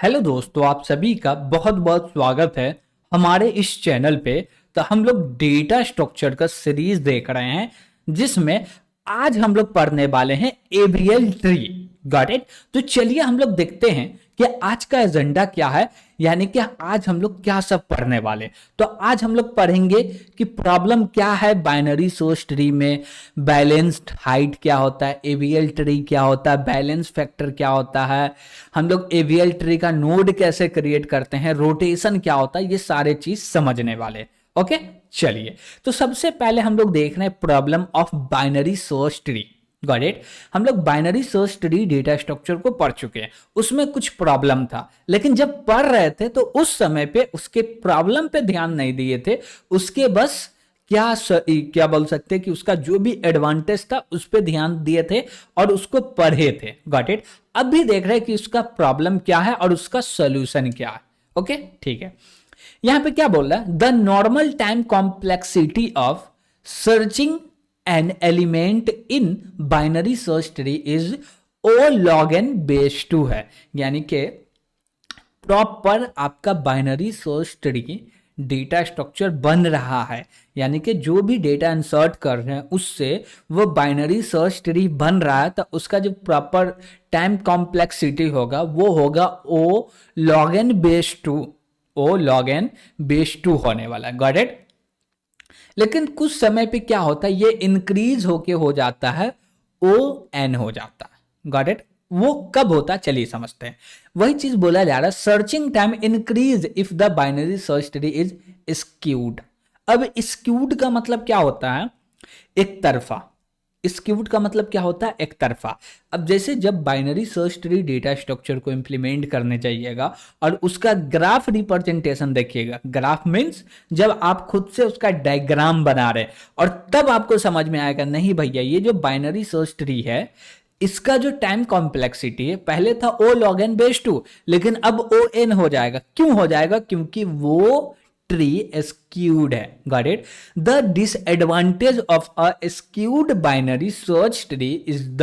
Hello दोस्तों, आप सभी का बहुत बहुत स्वागत है हमारे इस चैनल पे। तो हम लोग डेटा स्ट्रक्चर का सीरीज देख रहे हैं जिसमें आज हम लोग पढ़ने वाले हैं एबीएल ट्री। Got it. तो चलिए हम लोग देखते हैं कि आज का एजेंडा क्या है, यानी कि आज हम लोग क्या सब पढ़ने वाले। तो आज हम लोग पढ़ेंगे कि प्रॉब्लम क्या है बाइनरी सोर्स ट्री में, बैलेंस्ड हाइट क्या होता है, एवीएल ट्री क्या होता है, बैलेंस फैक्टर क्या होता है, हम लोग एवीएल ट्री का नोड कैसे क्रिएट करते हैं, रोटेशन क्या होता है, ये सारे चीज समझने वाले। ओके, चलिए। तो सबसे पहले हम लोग देख रहे हैं problem of binary source tree. Got it. हम लोग binary search tree data structure को पढ़ चुके हैं, उसमें कुछ प्रॉब्लम था, लेकिन जब पढ़ रहे थे तो उस समय पे उसके प्रॉब्लम पे ध्यान नहीं दिए थे, उसके बस क्या बोल सकते हैं कि उसका जो भी एडवांटेज था उस पर ध्यान दिए थे और उसको पढ़े थे। Got it. अब भी देख रहे हैं कि उसका प्रॉब्लम क्या है और उसका सोल्यूशन क्या है। ओके, ठीक है। यहां पे क्या बोल रहा है, the normal time complexity of searching an element in binary search tree is O log n base 2 है। यानी कि प्रॉपर आपका binary search tree data structure बन रहा है, यानी कि जो भी डेटा इंसर्ट कर रहे हैं उससे वो बाइनरी सर्च ट्री बन रहा है, तो उसका जो प्रॉपर टाइम कॉम्प्लेक्सिटी होगा वो होगा ओ log n बेस 2, ओ log n बेस 2 होने वाला है। Got it. लेकिन कुछ समय पे क्या होता है, ये इंक्रीज होके हो जाता है ओ एन हो जाता है। Got it. वो कब होता है चलिए समझते हैं। वही चीज बोला जा रहा है, searching time increase if the binary search tree is skewed. अब स्क्यूड का मतलब क्या होता है, एक तरफा। स्क्यूड का मतलब क्या होता है, एक तरफा। अब जैसे जब binary search tree data structure को इंप्लीमेंट करने जाइएगा और उसका ग्राफ रिप्रेजेंटेशन देखिएगा, ग्राफ मीन्स जब आप खुद से उसका डायग्राम बना रहे, और तब आपको समझ में आएगा नहीं भैया ये जो बाइनरी सर्च ट्री है इसका जो टाइम कॉम्प्लेक्सिटी है, पहले था ओ log n बेस 2, लेकिन अब ओ n हो जाएगा। क्यों हो जाएगा, क्योंकि वो ट्री skewed है। Got it. The disadvantage of a skewed binary search tree is the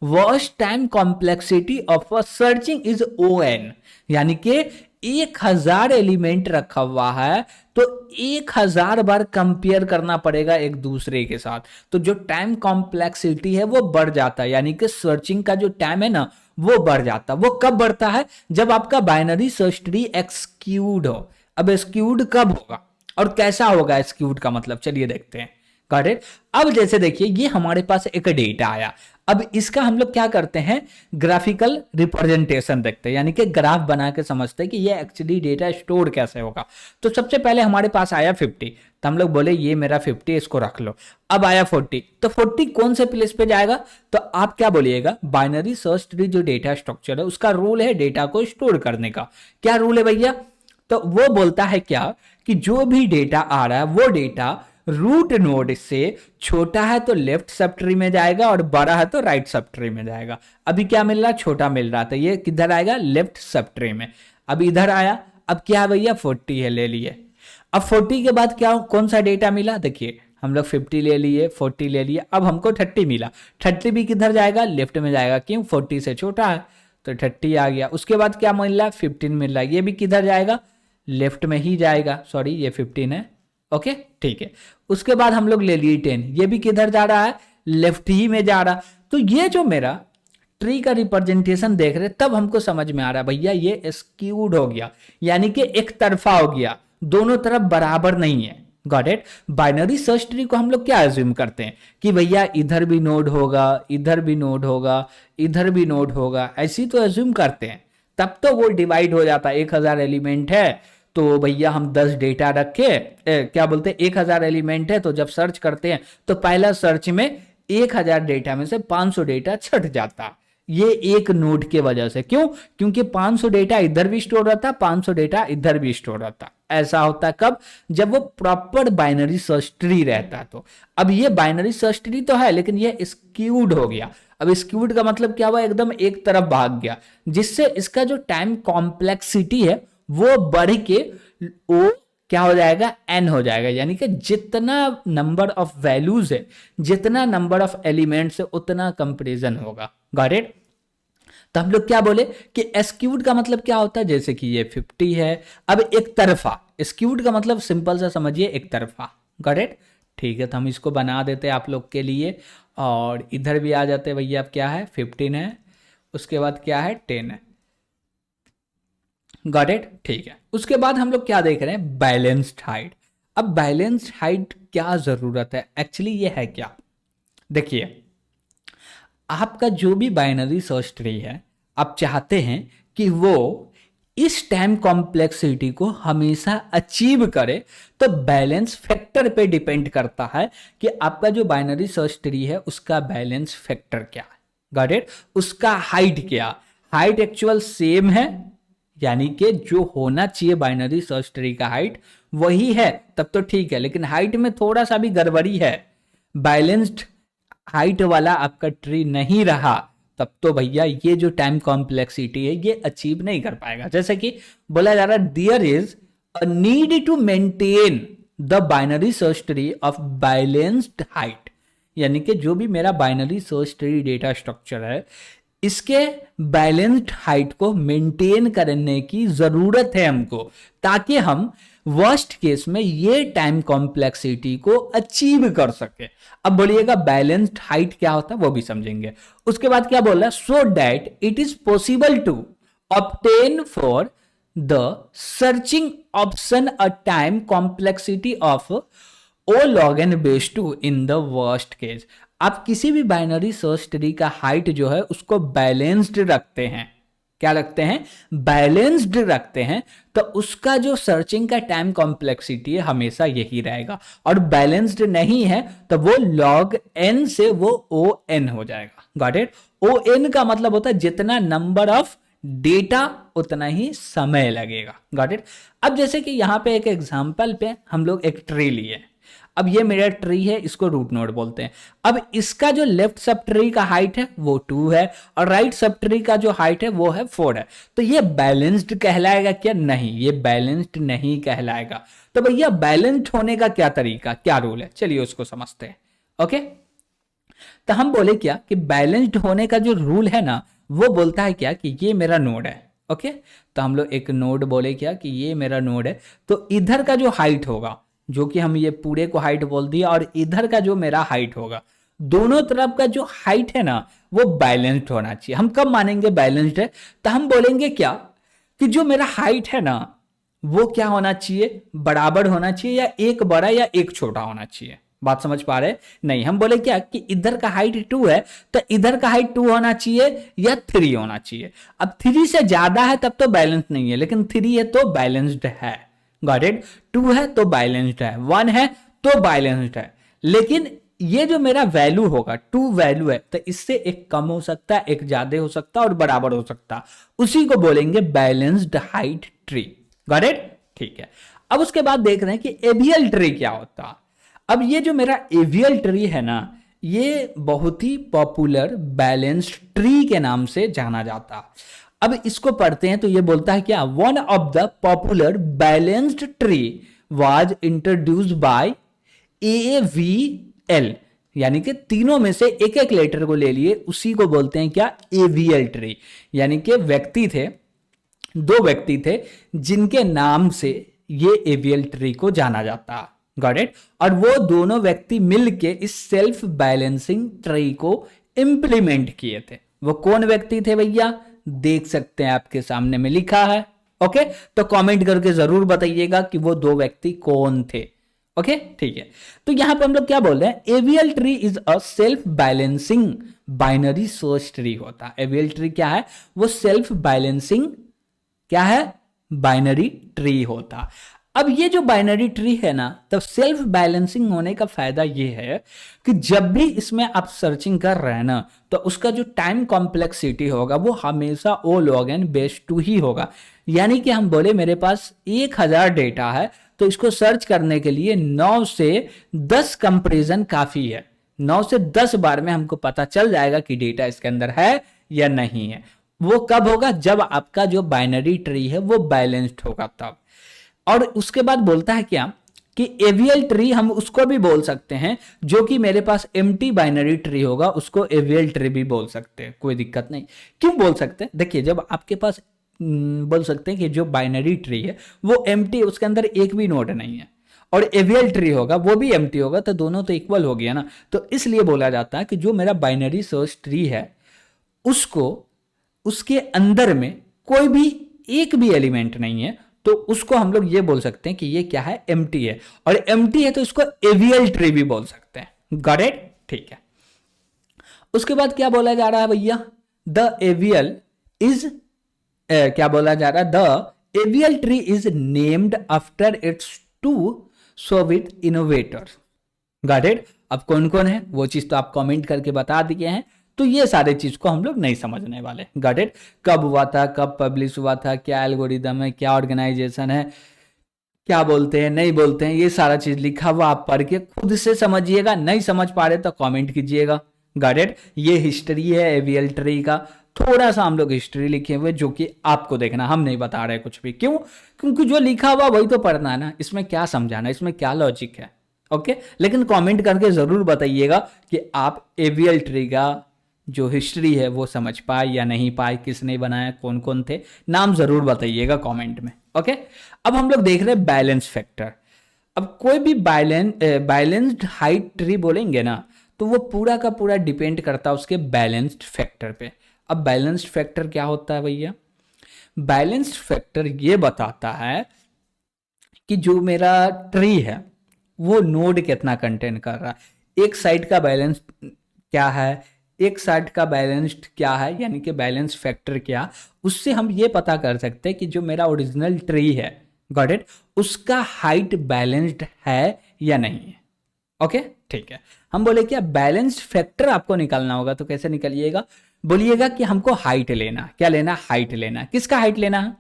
worst time complexity of a searching is O n. यानी कि 1000 एलिमेंट रखा हुआ है तो 1000 बार कंपेयर करना पड़ेगा एक दूसरे के साथ, तो जो टाइम कॉम्प्लेक्सिटी है वो बढ़ जाता है, यानी कि सर्चिंग का जो टाइम है ना वो बढ़ जाता है। वो कब बढ़ता है, जब आपका बाइनरी सर्च ट्री एक्सक्यूड हो। अब एक्सक्यूड कब होगा और कैसा होगा एक्सक्यूड का मतलब, चलिए देखते हैं। Got it. अब जैसे देखिए ये हमारे पास एक डेटा आया, अब इसका हम लोग क्या करते हैं, ग्राफिकल रिप्रेजेंटेशन देखते हैं, यानी कि ग्राफ बना के समझते हैं कि ये एक्चुअली डेटा स्टोर कैसे होगा। तो सबसे पहले हमारे पास आया 50, तो हम लोग बोले ये मेरा 50 इसको रख लो। अब आया 40, तो 40 कौन से प्लेस पे जाएगा, तो आप क्या बोलिएगा, बाइनरी सर्च ट्री जो डेटा स्ट्रक्चर है उसका रूल है डेटा को स्टोर करने का। क्या रूल है भैया, तो वो बोलता है क्या कि जो भी डेटा आ रहा है वो डेटा रूट नोड से छोटा है तो लेफ्ट सब ट्री में जाएगा और बड़ा है तो राइट सब ट्री में जाएगा। अभी क्या मिल रहा, छोटा मिल रहा था, ये किधर आएगा, लेफ्ट सब ट्री में। अब इधर आया, अब क्या है भैया 40 है, ले लिए। अब 40 के बाद क्या कौन सा डेटा मिला, देखिए हम लोग 50 ले लिए, 40 ले लिए, अब हमको 30 मिला। 30 भी किधर जाएगा, लेफ्ट में जाएगा, क्यों 40 से छोटा है तो 30 आ गया। उसके बाद क्या मिल रहा है, 15 मिल रहा है, ये भी किधर जाएगा, लेफ्ट में ही जाएगा, सॉरी ये 15 है। ओके, ठीक है। उसके बाद हम लोग ले लिए 10, ये भी किधर जा रहा है, लेफ्ट ही में जा रहा। तो ये जो मेरा ट्री का रिप्रेजेंटेशन देख रहे तब हमको समझ में आ रहा है भैया ये स्क्यूड हो गया, यानी कि एक तरफा हो गया, दोनों तरफ बराबर नहीं है। Got it. Binary search tree को हम लोग क्या एज्यूम करते हैं कि भैया इधर भी नोड होगा, इधर भी नोड होगा, इधर भी नोड होगा, ऐसी तो एज्यूम करते हैं। तब तो वो डिवाइड हो जाता है, 1000 एलिमेंट है तो भैया हम 10 डेटा रखे, क्या बोलते हैं 1000 एलिमेंट है तो जब सर्च करते हैं तो पहला सर्च में 1000 डेटा में से 500 डेटा छट जाता, ये एक नोड के वजह से। क्यों, क्योंकि 500 डेटा इधर भी स्टोर रहता, 500 डेटा इधर भी स्टोर रहता। ऐसा होता कब, जब वो प्रॉपर बाइनरी सर्च ट्री रहता है। तो अब ये बाइनरी सर्च ट्री तो है लेकिन ये स्क्यूड हो गया। अब स्क्यूड का मतलब क्या हुआ, एकदम एक तरफ भाग गया, जिससे इसका जो टाइम कॉम्प्लेक्सिटी है वो बढ़ के ओ क्या हो जाएगा, एन हो जाएगा। यानी कि जितना नंबर ऑफ वैल्यूज है, जितना नंबर ऑफ एलिमेंट्स है उतना कंपैरिजन होगा। Got it. तो हम लोग क्या बोले कि स्क्यूड का मतलब क्या होता है, जैसे कि ये 50 है। अब एक तरफा, स्क्यूड का मतलब सिंपल सा समझिए एक तरफा। Got it? ठीक है, तो हम इसको बना देते हैं आप लोग के लिए, और इधर भी आ जाते हैं भैया। अब क्या है, 15 है, उसके बाद क्या है, 10 है। Got it? ठीक है, उसके बाद हम लोग क्या देख रहे हैं, बैलेंस्ड हाइट। अब बैलेंस्ड हाइट क्या जरूरत है, एक्चुअली ये है क्या, देखिए आपका जो भी बाइनरी सर्च ट्री है, आप चाहते हैं कि वो इस टाइम कॉम्प्लेक्सिटी को हमेशा अचीव करे, तो बैलेंस फैक्टर पे डिपेंड करता है कि आपका जो बाइनरी सर्च ट्री है उसका बैलेंस फैक्टर क्या है। Got it? उसका हाइट क्या, हाइट एक्चुअल सेम है, यानी कि जो होना चाहिए बाइनरी सर्च ट्री का हाइट वही है, तब तो ठीक है। लेकिन हाइट में थोड़ा सा भी गड़बड़ी है, बैलेंस्ड हाइट वाला आपका ट्री नहीं रहा, तब तो भैया ये जो टाइम कॉम्प्लेक्सिटी है ये अचीव नहीं कर पाएगा। जैसे कि बोला जा रहा है, there is a need to maintain the binary search tree of balanced height, यानी कि जो भी मेरा binary search tree data structure है इसके बैलेंस्ड हाइट को मेंटेन करने की जरूरत है हमको, ताकि हम वर्स्ट केस में ये टाइम कॉम्प्लेक्सिटी को अचीव कर सके। अब बोलिएगा बैलेंस्ड हाइट क्या होता है वो भी समझेंगे। उसके बाद क्या बोल रहा है, so that it is possible to obtain for the searching option a time complexity of O log n base 2 in the worst case. आप किसी भी बाइनरी सर्च ट्री का हाइट जो है उसको बैलेंस्ड रखते हैं, क्या रखते हैं, बैलेंस्ड रखते हैं, तो उसका जो सर्चिंग का टाइम कॉम्प्लेक्सिटी है हमेशा यही रहेगा। और बैलेंस्ड नहीं है तो वो लॉग एन से वो ओ एन हो जाएगा। Got it? ओ एन का मतलब होता है जितना नंबर ऑफ डेटा उतना ही समय लगेगा। Got it? अब जैसे कि यहां पे एक एग्जांपल पे हम लोग एक ट्री लिए, अब ये मेरा ट्री है, इसको रूट नोड बोलते हैं। अब इसका जो लेफ्ट सब ट्री का हाइट है वो 2 है, और राइट सब ट्री का जो हाइट है वो है 4 है। तो ये बैलेंस्ड कहलाएगा क्या? नहीं, ये बैलेंस्ड नहीं कहलाएगा। तो भैया बैलेंस्ड होने का क्या तरीका, क्या रूल है, चलिए उसको समझते हैं। ओके, तो हम बोले क्या कि बैलेंस्ड होने का जो रूल है ना वो बोलता है क्या कि ये मेरा नोड है। ओके, तो हम लोग एक नोड बोले क्या कि ये मेरा नोड है, तो इधर का जो हाइट होगा, जो कि हम ये पूरे को हाइट बोल दिया, और इधर का जो मेरा हाइट होगा, दोनों तरफ का जो हाइट है ना वो बैलेंस्ड होना चाहिए। हम कब मानेंगे बैलेंस्ड है, तो हम बोलेंगे क्या कि जो मेरा हाइट है ना वो क्या होना चाहिए, बराबर होना चाहिए, या एक बड़ा या एक छोटा होना चाहिए। बात समझ पा रहे? नहीं, हम बोले क्या कि इधर का हाइट 2 है तो इधर का हाइट 2 होना चाहिए या 3 होना चाहिए। अब 3 से ज्यादा है तब तो बैलेंस नहीं है, लेकिन 3 है तो बैलेंस्ड है। Got it? 2 है तो बैलेंस्ड है, 1 है तो बैलेंस्ड है। लेकिन ये जो मेरा वैल्यू होगा 2 वैल्यू है, तो इससे एक कम हो सकता है, एक ज्यादा हो सकता है, और बराबर हो सकता है, उसी को बोलेंगे balanced height tree. Got it? ठीक है, अब उसके बाद देख रहे हैं कि एबीएल ट्री क्या होता। अब ये जो मेरा एबीएल ट्री है ना ये बहुत ही पॉपुलर बैलेंस्ड ट्री के नाम से जाना जाता। अब इसको पढ़ते हैं तो ये बोलता है क्या, one of the popular balanced tree was introduced by AVL, यानी कि तीनों में से एक एक लेटर को ले लिए, उसी को बोलते हैं क्या, एवीएल ट्री। यानी कि व्यक्ति थे, 2 व्यक्ति थे जिनके नाम से ये एवीएल ट्री को जाना जाता। Got it? और वो दोनों व्यक्ति मिलके इस सेल्फ बैलेंसिंग ट्री को इंप्लीमेंट किए थे। वो कौन व्यक्ति थे भैया, देख सकते हैं आपके सामने में लिखा है। ओके, तो कमेंट करके जरूर बताइएगा कि वो 2 व्यक्ति कौन थे। ओके, ठीक है, तो यहां पे हम लोग क्या बोल रहे हैं, AVL tree is a self balancing binary search tree होता है। एवीएल ट्री क्या है, वो सेल्फ बैलेंसिंग क्या है, बाइनरी ट्री होता। अब ये जो बाइनरी ट्री है ना, तब सेल्फ बैलेंसिंग होने का फायदा ये है कि जब भी इसमें आप सर्चिंग कर रहे हैं ना तो उसका जो टाइम कॉम्प्लेक्सिटी होगा वो हमेशा ओ लॉग एन बेस 2 ही होगा। यानी कि हम बोले मेरे पास 1000 डेटा है तो इसको सर्च करने के लिए 9 से 10 कंपैरिजन काफी है। 9 से 10 बार में हमको पता चल जाएगा कि डेटा इसके अंदर है या नहीं है। वो कब होगा, जब आपका जो बाइनरी ट्री है वो बैलेंस्ड होगा तब। और उसके बाद बोलता है क्या कि एवीएल ट्री हम उसको भी बोल सकते हैं जो कि मेरे पास एम्प्टी बाइनरी ट्री होगा, उसको एवीएल ट्री भी बोल सकते हैं, कोई दिक्कत नहीं। क्यों बोल सकते हैं? देखिए, जब आपके पास बोल सकते हैं कि जो बाइनरी ट्री है वो एम्प्टी, उसके अंदर एक भी नोड नहीं है, और एवीएल ट्री होगा वो भी एम्प्टी होगा, तो दोनों तो इक्वल हो गया ना। तो इसलिए बोला जाता है कि जो मेरा बाइनरी सर्च ट्री है उसको, उसके अंदर में कोई भी एक भी एलिमेंट नहीं है, तो उसको हम लोग ये बोल सकते हैं कि ये क्या है, एम्प्टी है। और एम्प्टी है तो इसको एवीएल ट्री भी बोल सकते हैं। Got it? ठीक है। उसके बाद क्या बोला जा रहा है भैया? द एवीएल इज, क्या बोला जा रहा है? The AVL tree is named after its two Soviet innovators. Got it? अब कौन कौन है वो चीज तो आप कमेंट करके बता दिए हैं, तो ये सारे चीज को हम लोग नहीं समझने वाले। Got it? कब हुआ था, कब पब्लिश हुआ था, क्या एल्गोरिदम है, क्या ऑर्गेनाइजेशन है, क्या बोलते हैं नहीं बोलते हैं, ये सारा चीज लिखा हुआ आप पढ़ के खुद से समझिएगा। नहीं समझ पा रहे तो कमेंट कीजिएगा। Got it? ये हिस्ट्री है एवीएल ट्री का, थोड़ा सा हम लोग हिस्ट्री लिखे हुए जो कि आपको देखना, हम नहीं बता रहे कुछ भी। क्यों? क्योंकि जो लिखा हुआ वही तो पढ़ना है ना, इसमें क्या समझाना, इसमें क्या लॉजिक है। ओके, लेकिन कमेंट करके जरूर बताइएगा कि आप एवीएल ट्री का जो हिस्ट्री है वो समझ पाए या नहीं पाए, किसने बनाया, कौन कौन थे, नाम जरूर बताइएगा कमेंट में। ओके, अब हम लोग देख रहे हैं बैलेंस फैक्टर। अब कोई भी बैलेंस्ड हाइट ट्री बोलेंगे ना, तो वो पूरा का पूरा डिपेंड करता है उसके बैलेंस्ड फैक्टर पे। अब बैलेंस्ड फैक्टर क्या होता है भैया? बैलेंस्ड फैक्टर ये बताता है कि जो मेरा ट्री है वो नोड कितना कंटेन कर रहा है, एक साइड का बैलेंस क्या है, एक साइड का बैलेंस्ड क्या है, यानी कि बैलेंस फैक्टर क्या, उससे हम ये पता कर सकते हैं कि जो मेरा ओरिजिनल ट्री है, गॉट इट, उसका हाइट बैलेंस्ड है या नहीं है। ओके, ठीक है। हम बोले क्या, बैलेंस्ड फैक्टर आपको निकालना होगा, तो कैसे निकालिएगा? बोलिएगा कि हमको हाइट लेना, क्या लेना, हाइट लेना। किसका हाइट लेना है?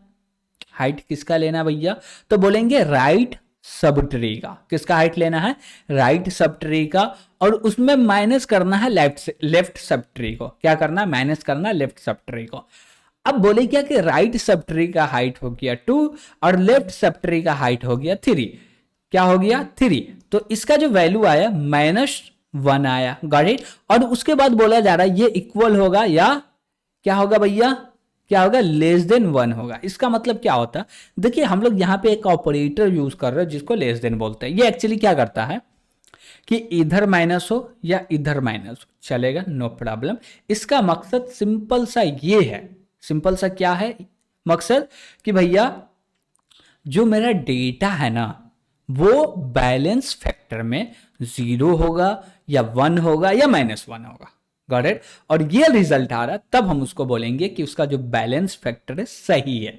हाइट किसका लेना भैया? तो बोलेंगे राइट सब ट्री का। किसका हाइट लेना है? राइट सब ट्री का, और उसमें माइनस करना है लेफ्ट सब ट्री को। क्या करना है? माइनस करना है लेफ्ट सब ट्री को। अब बोले क्या कि राइट सब ट्री का हाइट हो गया 2 और लेफ्ट सब ट्री का हाइट हो गया 3। क्या हो गया? 3। तो इसका जो वैल्यू आया -1 आया। Got it? और उसके बाद बोला जा रहा है ये इक्वल होगा या क्या होगा भैया? क्या होगा? लेस देन 1 होगा। इसका मतलब क्या होता है? देखिए, हम लोग यहाँ पे एक ऑपरेटर यूज कर रहे हैं जिसको लेस देन बोलते हैं। ये एक्चुअली क्या करता है कि इधर माइनस हो या इधर माइनस हो चलेगा, नो प्रॉब्लम। इसका मकसद सिंपल सा ये है, सिंपल सा क्या है मकसद, कि भैया जो मेरा डेटा है ना वो बैलेंस फैक्टर में 0 होगा या 1 होगा या -1 होगा। Got it? और ये रिजल्ट आ रहा, तब हम उसको बोलेंगे कि उसका जो बैलेंस फैक्टर है सही है।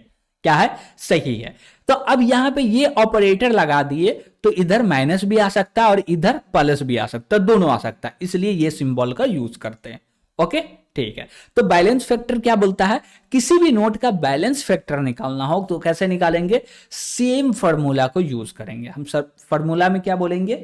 क्या है? सही है। तो अब यहां पे ये ऑपरेटर लगा दिए तो इधर माइनस भी आ सकता है और इधर प्लस भी आ सकता है, दोनों आ सकता है, इसलिए ये सिंबल का यूज करते हैं। ओके, ठीक है। तो बैलेंस फैक्टर क्या बोलता है? किसी भी नोट का बैलेंस फैक्टर निकालना हो तो कैसे निकालेंगे? सेम फॉर्मूला को यूज करेंगे हम। सब फॉर्मूला में क्या बोलेंगे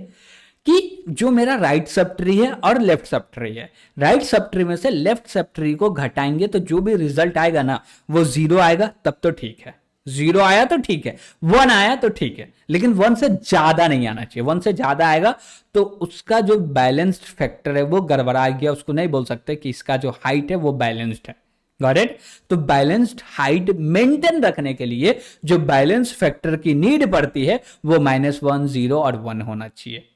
कि जो मेरा राइट सब ट्री है और लेफ्ट सब ट्री है, राइट सब ट्री में से लेफ्ट सब ट्री को घटाएंगे तो जो भी रिजल्ट आएगा ना वो 0 आएगा, तब तो ठीक है। 0 आया तो ठीक है, 1 आया तो ठीक है, लेकिन 1 से ज्यादा नहीं आना चाहिए। 1 से ज्यादा आएगा तो उसका जो बैलेंस्ड फैक्टर है वो गड़बड़ा गया, उसको नहीं बोल सकते कि इसका जो हाइट है वो बैलेंस्ड है। Got it? तो बैलेंस्ड हाइट मेंटेन रखने के लिए जो बैलेंस फैक्टर की नीड पड़ती है वो -1, 0 और 1 होना चाहिए।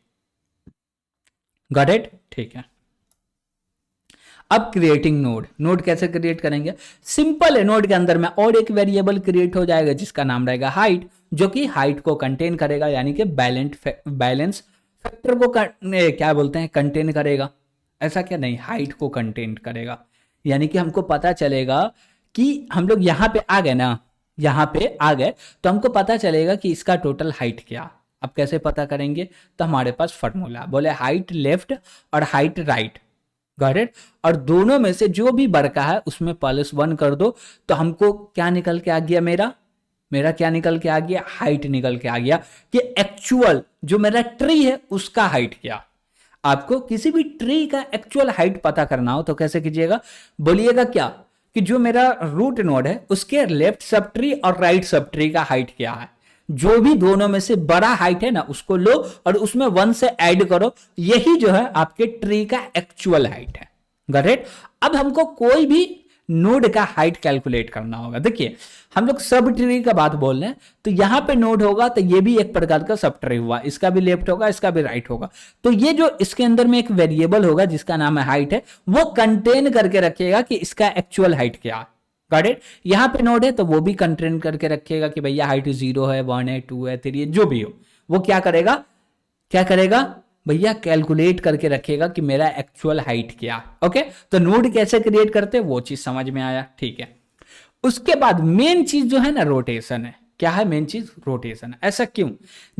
Got it? ठीक है। अब क्रिएटिंग नोड, नोड कैसे क्रिएट करेंगे? सिंपल है, नोड के अंदर में और एक वेरिएबल क्रिएट हो जाएगा जिसका नाम रहेगा हाइट, जो कि हाइट को कंटेन करेगा, यानी कि बैलेंस फैक्टर को क्या बोलते हैं, कंटेन करेगा। ऐसा क्या? नहीं, हाइट को कंटेन करेगा, यानी कि हमको पता चलेगा कि हम लोग यहां पे आ गए ना, यहां पे आ गए तो हमको पता चलेगा कि इसका टोटल हाइट क्या। अब कैसे पता करेंगे? तो हमारे पास फॉर्मूला बोले हाइट लेफ्ट और हाइट राइट। Got it? और दोनों में से जो भी बड़का है उसमें +1 कर दो तो हमको क्या निकल के आ गया? मेरा क्या निकल के आ गया? हाइट निकल के आ गया कि एक्चुअल जो मेरा ट्री है उसका हाइट क्या। आपको किसी भी ट्री का एक्चुअल हाइट पता करना हो तो कैसे कीजिएगा? बोलिएगा क्या कि जो मेरा रूट नोड है उसके लेफ्ट सब ट्री और राइट सब ट्री का हाइट क्या है। जो भी दोनों में से बड़ा हाइट है ना उसको लो और उसमें 1 से ऐड करो, यही जो है आपके ट्री का एक्चुअल हाइट है। Got it. अब हमको कोई भी नोड का हाइट कैलकुलेट करना होगा। देखिए हम लोग सब ट्री का बात बोल रहे हैं, तो यहां पे नोड होगा तो ये भी एक प्रकार का सब ट्री हुआ, इसका भी लेफ्ट होगा इसका भी राइट होगा। तो ये जो इसके अंदर में एक वेरिएबल होगा जिसका नाम है हाइट है, वो कंटेन करके रखेगा कि इसका एक्चुअल हाइट क्या है। Got it. यहां पे नोड है तो वो भी कंटेन करके रखेगा कि भैया हाइट 0 है, 1 है, 2 है, 3 है, जो भी हो वो क्या करेगा, क्या करेगा भैया, कैलकुलेट करके रखेगा कि मेरा एक्चुअल हाइट क्या है। ओके, तो नोड कैसे क्रिएट करते हैं वो चीज समझ में आया, ठीक है। उसके बाद मेन चीज जो है ना रोटेशन है। क्या है मेन चीज? रोटेशन। ऐसा क्यों?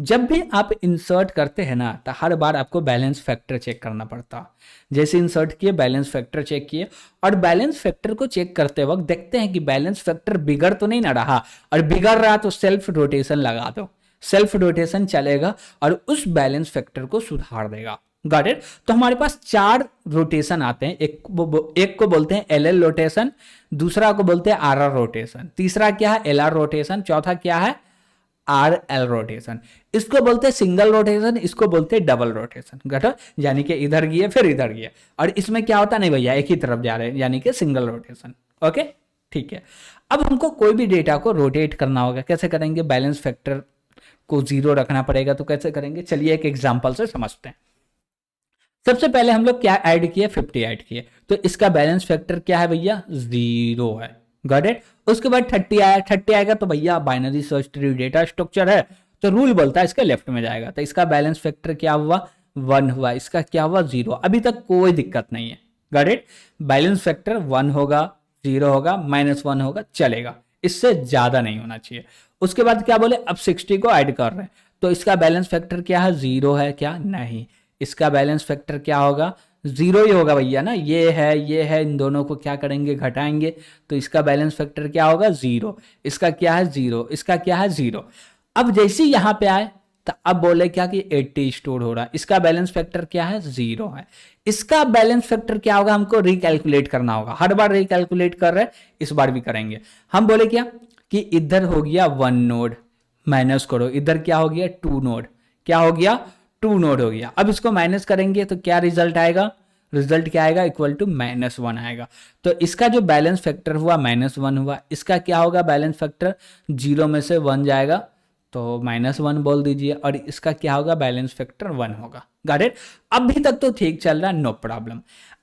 जब भी आप इंसर्ट करते हैं ना तो हर बार आपको बैलेंस फैक्टर चेक करना पड़ता। जैसे इंसर्ट किए बैलेंस फैक्टर चेक किए, और बैलेंस फैक्टर को चेक करते वक्त देखते हैं कि बैलेंस फैक्टर बिगड़ तो नहीं ना रहा, और बिगड़ रहा तो सेल्फ रोटेशन लगा दो, सेल्फ रोटेशन चलेगा और उस बैलेंस फैक्टर को सुधार देगा। Got it. तो हमारे पास 4 रोटेशन आते हैं, एक को बोलते हैं एल रोटेशन, दूसरा को बोलते हैं आर रोटेशन, तीसरा क्या है एल रोटेशन, चौथा क्या है आर एल रोटेशन। इसको बोलते हैं सिंगल रोटेशन, इसको बोलते हैं डबल रोटेशन। Got it. यानी कि इधर गए फिर इधर गए, और इसमें क्या होता नहीं भैया एक ही तरफ जा रहे हैं, यानी कि सिंगल रोटेशन। ओके ठीक है। अब हमको कोई भी डेटा को रोटेट करना होगा, कैसे करेंगे? बैलेंस फैक्टर को 0 रखना पड़ेगा, तो कैसे करेंगे चलिए एक एग्जांपल से समझते हैं। सबसे पहले हम लोग क्या ऐड किए? 50 ऐड किए, तो इसका बैलेंस फैक्टर क्या है भैया? 0 है। Got it. उसके बाद 30 आया, 30 आएगा तो भैया binary search tree data structure है तो रूल बोलता है इसके लेफ्ट में जाएगा, तो इसका बैलेंस फैक्टर क्या हुआ? 1 हुआ। इसका क्या हुआ? 0। अभी तक कोई दिक्कत नहीं है। Got it. बैलेंस फैक्टर 1 होगा, 0 होगा, -1 होगा, चलेगा, इससे ज्यादा नहीं होना चाहिए। उसके बाद क्या बोले? अब 60 को ऐड कर रहे हैं, तो इसका बैलेंस फैक्टर क्या है? 0 है क्या? नहीं, इसका बैलेंस फैक्टर क्या होगा? 0 ही होगा भैया ना, ये है, इन दोनों को क्या करेंगे? घटाएंगे, तो इसका बैलेंस फैक्टर क्या होगा? 0। इसका क्या है? 0। इसका क्या है? 0। अब जैसे ही यहां पे आए तो अब बोले क्या कि 80 स्टोर हो रहा है, इसका बैलेंस फैक्टर क्या है? 0 है। इसका बैलेंस फैक्टर क्या होगा? हमको रिकैलकुलेट करना होगा, हर बार रिकैलकुलेट कर रहे हैं, इस बार भी करेंगे। हम बोले क्या कि इधर हो गया 1 नोड, माइनस करो, इधर क्या हो गया? 2 नोड, क्या हो गया? 2 नोड हो गया। अब इसको माइनस करेंगे तो क्या रिजल्ट आएगा? रिजल्ट क्या आएगा? इक्वल टू -1 आएगा। तो इसका जो बैलेंस फैक्टर हुआ -1 हुआ, इसका क्या होगा? बैलेंस फैक्टर 0 में से 1 जाएगा तो -1 बोल दीजिए, और इसका क्या होगा? बैलेंस फैक्टर 1 होगा। Got it. अभी तक तो ठीक चल रहा है, नो प्रॉब्लम।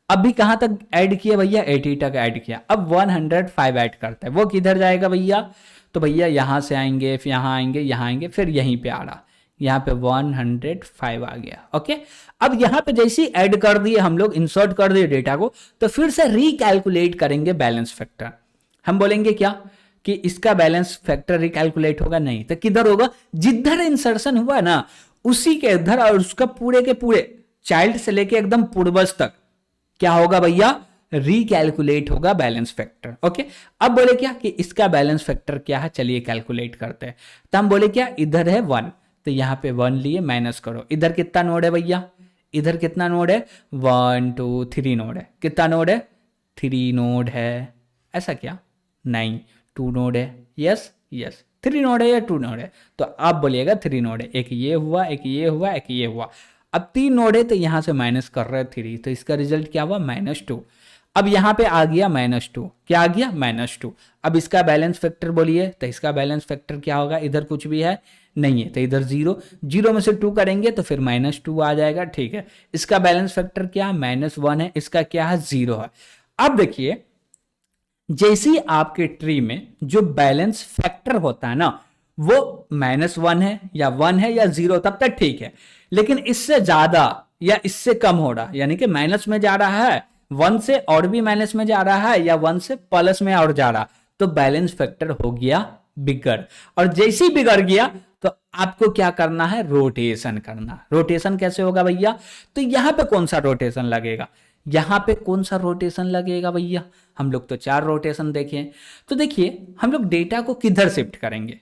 अभी कहां तक ऐड किया भैया? 80 तक ऐड किया। अब 105 ऐड करते हैं, वो किधर जाएगा भैया? तो भैया यहां से आएंगे, फिर यहां आएंगे, यहां आएंगे, फिर यहीं पे आ रहा, यहाँ पे 105 आ गया। ओके। अब यहाँ पे जैसे ही ऐड कर दिए हम लोग, इंसर्ट कर दिए डेटा को, तो फिर से रिकैलकुलेट करेंगे बैलेंस फैक्टर। हम बोलेंगे क्या कि इसका बैलेंस फैक्टर रिकैलकुलेट होगा? नहीं, तो किधर होगा? जिधर इंसर्शन हुआ ना उसी के इधर, और उसका पूरे के पूरे चाइल्ड से लेके एकदम पूर्वज तक क्या होगा भैया? रिकैलकुलेट होगा बैलेंस फैक्टर। ओके। अब बोले क्या कि इसका बैलेंस फैक्टर क्या है? चलिए कैलकुलेट करते हैं। तो हम बोले क्या, इधर है 1, तो यहां पे 1 लिए, माइनस करो, इधर कितना नोड है भैया? इधर कितना नोड है? 1 2 3 नोड है। कितना नोड है? 3 नोड है। ऐसा क्या? नहीं, 2 नोड है। यस यस, 3 नोड है या 2 नोड है? तो आप बोलिएगा 3 नोड है। एक ये हुआ, एक ये हुआ, एक ये हुआ। अब 3 नोड है तो यहां से माइनस कर रहे हैं 3, तो इसका रिजल्ट क्या हुआ? -2। अब यहां पे आ गया -2, क्या आ गया? -2। अब इसका बैलेंस फैक्टर बोलिए, तो इसका बैलेंस फैक्टर क्या होगा? इधर कुछ भी है नहीं है, तो इधर 0, 0 में से 2 करेंगे तो फिर -2 आ जाएगा। ठीक है। इसका बैलेंस फैक्टर क्या है? -1 है। इसका क्या है? 0 है। अब देखिए जैसे ही आपके ट्री में जो बैलेंस फैक्टर होता है ना वो -1 है या 1 है या 0, तब तक ठीक है। लेकिन इससे ज्यादा या इससे कम हो रहा, यानी कि माइनस में जा रहा है, 1 से और भी माइनस में जा रहा है, या 1 से प्लस में और जा रहा, तो बैलेंस फैक्टर हो गया बिगड़। और जैसे ही बिगड़ गया तो आपको क्या करना है? रोटेशन करना। रोटेशन कैसे होगा भैया? तो यहां पे कौन सा रोटेशन लगेगा? यहां पे कौन सा रोटेशन लगेगा भैया? हम लोग तो 4 रोटेशन देखे। तो देखिए हम लोग डेटा को किधर शिफ्ट करेंगे?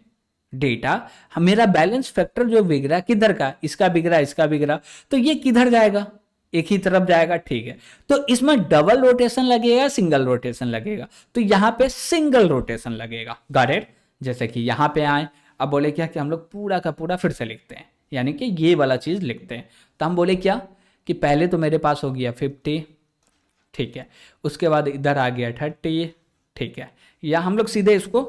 डेटा मेरा बैलेंस फैक्टर जो बिगड़ा किधर का? इसका बिगड़ा, इसका बिगड़ा, तो ये किधर जाएगा? एक ही तरफ जाएगा। ठीक है। तो इसमें डबल रोटेशन लगेगा, सिंगल रोटेशन लगेगा? तो यहां पे सिंगल रोटेशन लगेगा। Got it. जैसे कि यहां पे आए, अब बोले क्या कि हम लोग पूरा का पूरा फिर से लिखते हैं, यानी कि ये वाला चीज़ लिखते हैं। तो हम बोले क्या कि पहले तो मेरे पास हो गया 50, ठीक है, उसके बाद इधर आ गया 30, ठीक है, या हम लोग सीधे इसको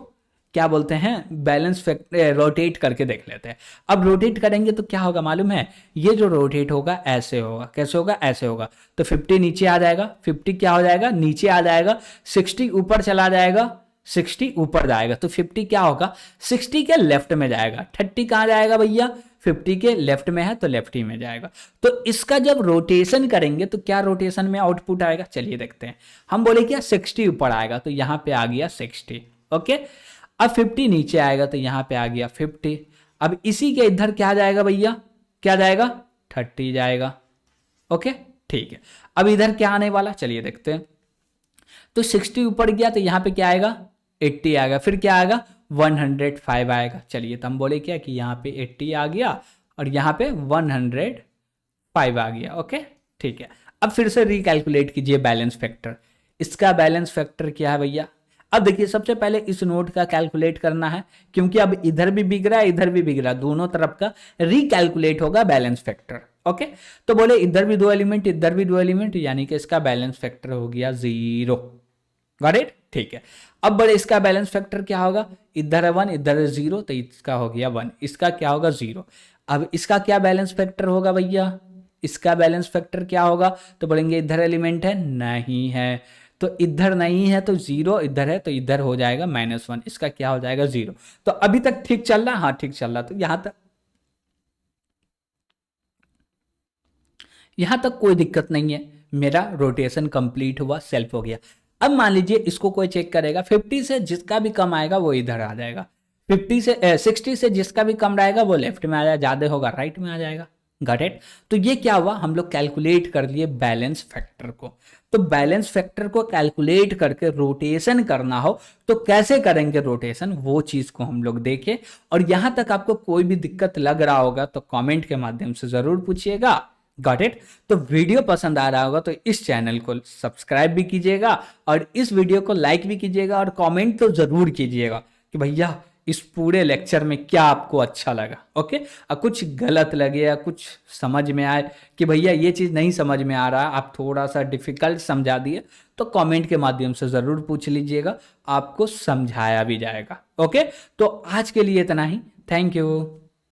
क्या बोलते हैं बैलेंस रोटेट करके देख लेते हैं। अब रोटेट करेंगे तो क्या होगा मालूम है, ये जो रोटेट होगा ऐसे होगा, कैसे होगा, ऐसे होगा। तो 50 नीचे आ जाएगा, 50 क्या हो जाएगा, नीचे आ जाएगा, 60 ऊपर चला जाएगा, 60 ऊपर जाएगा, तो 50 क्या होगा, 60 के लेफ्ट में जाएगा। 30 कहाँ जाएगा भैया, 50 के लेफ्ट में है तो लेफ्ट ही में जाएगा। तो इसका जब रोटेशन करेंगे तो क्या रोटेशन में आउटपुट आएगा, चलिए देखते हैं। हम बोले क्या 60 ऊपर आएगा तो यहां पे आ गया 60, ओके। अब 50 नीचे आएगा तो यहां पे आ गया 50। अब इसी के इधर क्या जाएगा भैया, क्या जाएगा, 30 जाएगा, ओके, ठीक है। अब इधर क्या आने वाला, चलिए देखते हैं। तो 60 ऊपर गया तो यहां पे क्या आएगा, 80 आएगा, फिर क्या आएगा, 105 आएगा। चलिए तो हम बोले क्या कि यहाँ पे 80 आ गया और यहाँ पे 105 आ गया, ओके, ठीक है। अब फिर से रिकैलकुलेट कीजिए बैलेंस फैक्टर। इसका बैलेंस फैक्टर क्या है भैया, अब देखिए सबसे पहले इस नोट का कैलकुलेट करना है, क्योंकि अब इधर भी बिग रहा है इधर भी बिग रहा है, दोनों तरफ का रिकैलकुलेट होगा बैलेंस फैक्टर, ओके। तो बोले इधर भी 2 एलिमेंट इधर भी 2 एलिमेंट, यानी कि इसका बैलेंस फैक्टर हो गया 0, गॉट इट, ठीक है। अब बड़े इसका बैलेंस फैक्टर क्या होगा, इधर है 1 इधर है 0 तो इसका हो गया 1, इसका क्या होगा 0। अब इसका क्या बैलेंस फैक्टर होगा भैया, इसका बैलेंस फैक्टर क्या होगा, तो बोलेंगे इधर एलिमेंट है नहीं है, तो इधर नहीं है तो 0, इधर है तो इधर हो जाएगा -1, इसका क्या हो जाएगा 0। तो अभी तक ठीक चल रहा, हाँ ठीक चल रहा, तो यहां तक कोई दिक्कत नहीं है, मेरा रोटेशन कंप्लीट हुआ, सेल्फ हो गया। अब मान लीजिए इसको कोई चेक करेगा, 50 से जिसका भी कम आएगा वो इधर आ जाएगा, 60 से जिसका भी कम रहेगा वो लेफ्ट में आ जाएगा, ज्यादा होगा राइट में आ जाएगा, गॉट इट। तो ये क्या हुआ, हम लोग कैलकुलेट कर लिए बैलेंस फैक्टर को। तो बैलेंस फैक्टर को कैलकुलेट करके रोटेशन करना हो तो कैसे करेंगे रोटेशन, वो चीज को हम लोग देखें। और यहां तक आपको कोई भी दिक्कत लग रहा होगा तो कमेंट के माध्यम से जरूर पूछिएगा, गॉट इट। तो वीडियो पसंद आ रहा होगा तो इस चैनल को सब्सक्राइब भी कीजिएगा और इस वीडियो को लाइक भी कीजिएगा और कमेंट तो जरूर कीजिएगा कि भैया इस पूरे लेक्चर में क्या आपको अच्छा लगा, ओके। और कुछ गलत लगे या कुछ समझ में आए कि भैया ये चीज़ नहीं समझ में आ रहा, आप थोड़ा सा डिफिकल्ट समझा दिए, तो कमेंट के माध्यम से ज़रूर पूछ लीजिएगा, आपको समझाया भी जाएगा, ओके। तो आज के लिए इतना ही, थैंक यू।